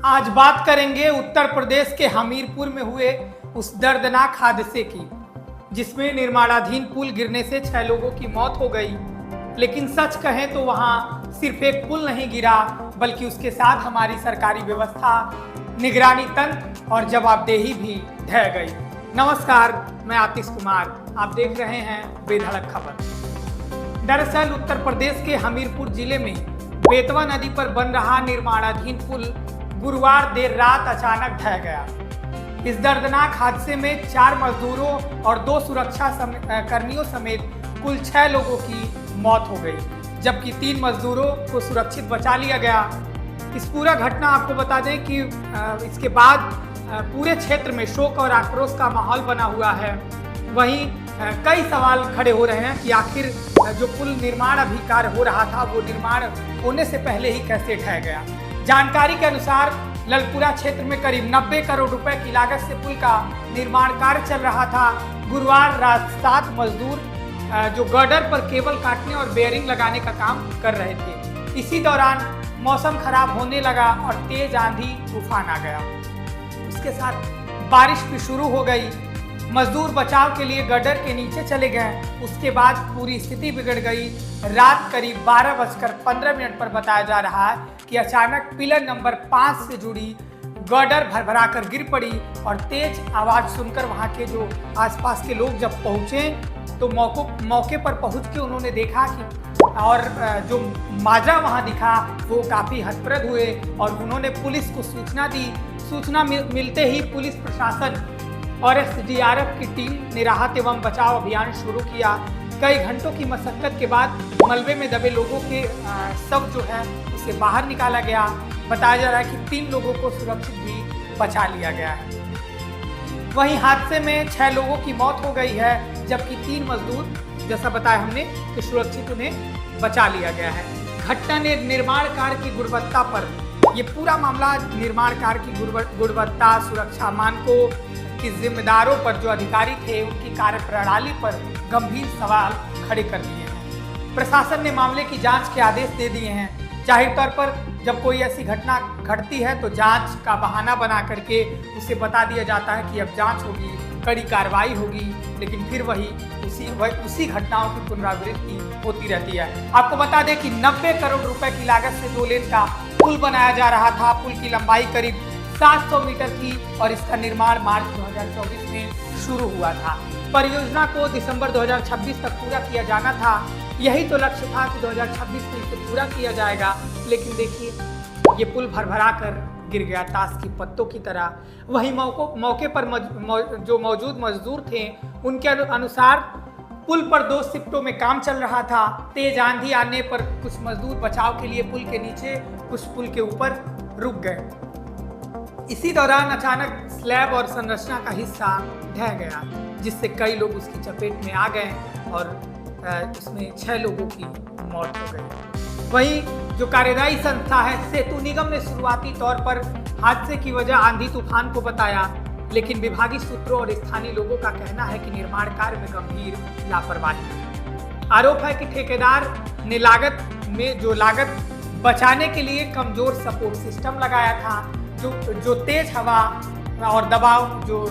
आज बात करेंगे उत्तर प्रदेश के हमीरपुर में हुए उस दर्दनाक हादसे की, जिसमें निर्माणाधीन पुल गिरने से 6 लोगों की मौत हो गई। लेकिन सच कहें तो वहां सिर्फ एक पुल नहीं गिरा, बल्कि उसके साथ हमारी सरकारी व्यवस्था, निगरानी तंत्र और जवाबदेही भी ढह गई। नमस्कार, मैं आतिश कुमार, आप देख रहे हैं बेधड़क खबर। दरअसल उत्तर प्रदेश के हमीरपुर जिले में बेतवा नदी पर बन रहा निर्माणाधीन पुल गुरुवार देर रात अचानक ढह गया। इस दर्दनाक हादसे में 4 मजदूरों और 2 सुरक्षा कर्मियों समेत कुल 6 लोगों की मौत हो गई, जबकि 3 मजदूरों को सुरक्षित बचा लिया गया। इस पूरा घटना आपको बता दें कि इसके बाद पूरे क्षेत्र में शोक और आक्रोश का माहौल बना हुआ है। वहीं कई सवाल खड़े हो रहे हैं कि आखिर जो पुल निर्माण अभी कार्य हो रहा था, वो निर्माण होने से पहले ही कैसे ढह गया। जानकारी के अनुसार ललपुरा क्षेत्र में करीब 90 करोड़ रुपए की लागत से पुल का निर्माण कार्य चल रहा था। गुरुवार रात 7 मजदूर जो गर्डर पर केबल काटने और बेयरिंग लगाने का काम कर रहे थे। इसी दौरान मौसम खराब होने लगा और तेज आंधी तूफान आ गया। उसके साथ बारिश भी शुरू हो गई। मजदूर बचाव के लिए गर्डर के नीचे चले गए। उसके बाद पूरी स्थिति बिगड़ गई। रात करीब 12:15 पर बताया जा रहा है कि अचानक पिलर नंबर 5 से जुड़ी गर्डर भरभरा कर गिर पड़ी और तेज आवाज सुनकर वहां के जो आसपास के लोग जब पहुंचे तो मौके पर पहुंच के उन्होंने देखा कि और जो माजरा वहां दिखा वो काफ़ी हतप्रद हुए और उन्होंने पुलिस को सूचना दी। सूचना मिलते ही पुलिस प्रशासन और एसडीआरएफ की टीम ने राहत एवं बचाव अभियान शुरू किया। कई घंटों की मशक्कत के बाद मलबे में दबे लोगों के शव जो है उसे बाहर निकाला गया। बताया जा रहा है कि 3 लोगों को सुरक्षित भी बचा लिया गया है। वहीं हादसे में 6 लोगों की मौत हो गई है, जबकि 3 मजदूर, जैसा बताया हमने, कि सुरक्षित उन्हें बचा लिया गया है। घटना ने निर्माण कार्य की गुणवत्ता पर, ये पूरा मामला निर्माण कार्य की गुणवत्ता, सुरक्षा मानकों की जिम्मेदारों पर, जो अधिकारी थे उनकी कार्यप्रणाली पर गंभीर सवाल खड़े कर दिए हैं। प्रशासन ने मामले की जांच के आदेश दे दिए हैं। जाहिर तौर पर जब कोई ऐसी घटना घटती है तो जांच का बहाना बना करके उसे बता दिया जाता है कि अब जांच होगी, कड़ी कार्रवाई होगी, लेकिन फिर वही उसी घटनाओं की पुनरावृत्ति होती रहती है। आपको बता दें कि 90 करोड़ रुपए की लागत से 2 लेन का पुल बनाया जा रहा था। पुल की लंबाई करीब 700 मीटर थी और इसका निर्माण मार्च 2024 में शुरू हुआ था। परियोजना को दिसंबर 2026 तक पूरा किया जाना था। यही तो लक्ष्य था कि 2026 में इसे पूरा किया जाएगा, लेकिन देखिए ये पुल भरभरा कर गिर गया ताश की पत्तों की तरह। वहीं मौके पर जो मौजूद मजदूर थे उनके अनुसार पुल पर 2 शिफ्टों में काम चल रहा था। तेज आंधी आने पर कुछ मजदूर बचाव के लिए पुल के नीचे, कुछ पुल के ऊपर रुक गए। इसी दौरान अचानक स्लैब और संरचना का हिस्सा ढह गया, जिससे कई लोग उसकी चपेट में आ गए और उसमें 6 लोगों की मौत हो गई। वहीं जो कार्यदायी संस्था है सेतु निगम ने शुरुआती तौर पर हादसे की वजह आंधी तूफान को बताया, लेकिन विभागीय सूत्रों और स्थानीय लोगों का कहना है कि निर्माण कार्य में गंभीर लापरवाही है। आरोप है कि ठेकेदार ने लागत बचाने के लिए कमजोर सपोर्ट सिस्टम लगाया था, जो तेज हवा और दबाव, जो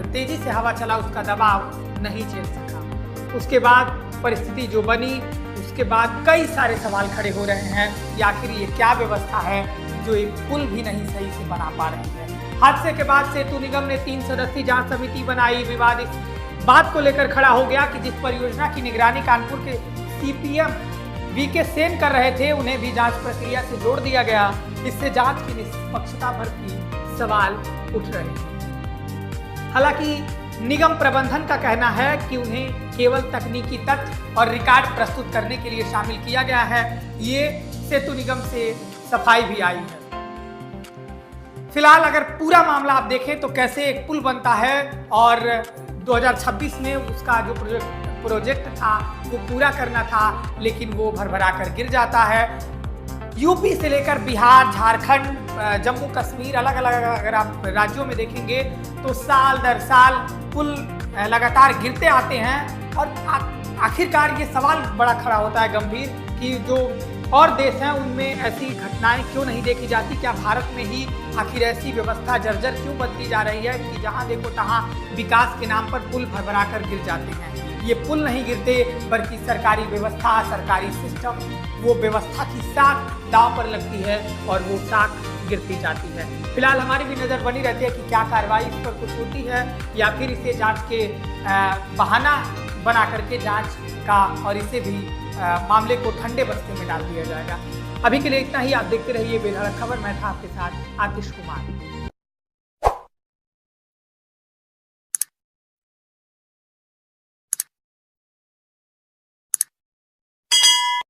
तेजी से हवा चला उसका दबाव नहीं झेल सका। उसके बाद परिस्थिति जो बनी, उसके बाद कई सारे सवाल खड़े हो रहे हैं कि आखिर ये क्या व्यवस्था है जो एक पुल भी नहीं सही से बना पा रही है। हादसे के बाद सेतु निगम ने 3 सदस्यीय जांच समिति बनाई। विवाद इस बात को लेकर खड़ा हो गया कि जिस परियोजना की निगरानी कानपुर के सीपीएम वीके सेन कर रहे थे, उन्हें भी जांच प्रक्रिया से जोड़ दिया गया। इससे जांच की निष्पक्षता पर भी सवाल उठ रहे हैं। हालांकि निगम प्रबंधन का कहना है कि उन्हें केवल तकनीकी तथ्य और रिकॉर्ड प्रस्तुत करने के लिए शामिल किया गया है। ये सेतु निगम से सफाई भी आई है। फिलहाल अगर पूरा मामला आप देखें तो कैसे एक पुल बनता है और 2026 में उसका जो प्रोजेक्ट था वो पूरा करना था, लेकिन वो भरभरा कर गिर जाता है। यूपी से लेकर बिहार, झारखंड, जम्मू कश्मीर, अलग अलग अगर आप राज्यों में देखेंगे तो साल दर साल पुल लगातार गिरते आते हैं और आखिरकार ये सवाल बड़ा खड़ा होता है गंभीर कि जो और देश हैं उनमें ऐसी घटनाएं क्यों नहीं देखी जाती? क्या भारत में ही आखिर ऐसी व्यवस्था जर्जर क्यों बनती जा रही है कि जहां देखो तहां विकास के नाम पर पुल भरभरा कर गिर जाते हैं? ये पुल नहीं गिरते बल्कि सरकारी व्यवस्था, सरकारी सिस्टम, वो व्यवस्था की साख दांव पर लगती है और वो साख गिरती जाती है। फिलहाल हमारी भी नज़र बनी रहती है कि क्या कार्रवाई इस पर कुछ होती है या फिर इसे जांच के बहाना बना करके जांच का और इसे भी मामले को ठंडे बस्ते में डाल दिया जाएगा। अभी के लिए इतना ही। आप देखते रहिए बेधड़क खबर। मैं था आपके साथ आतिश कुमार।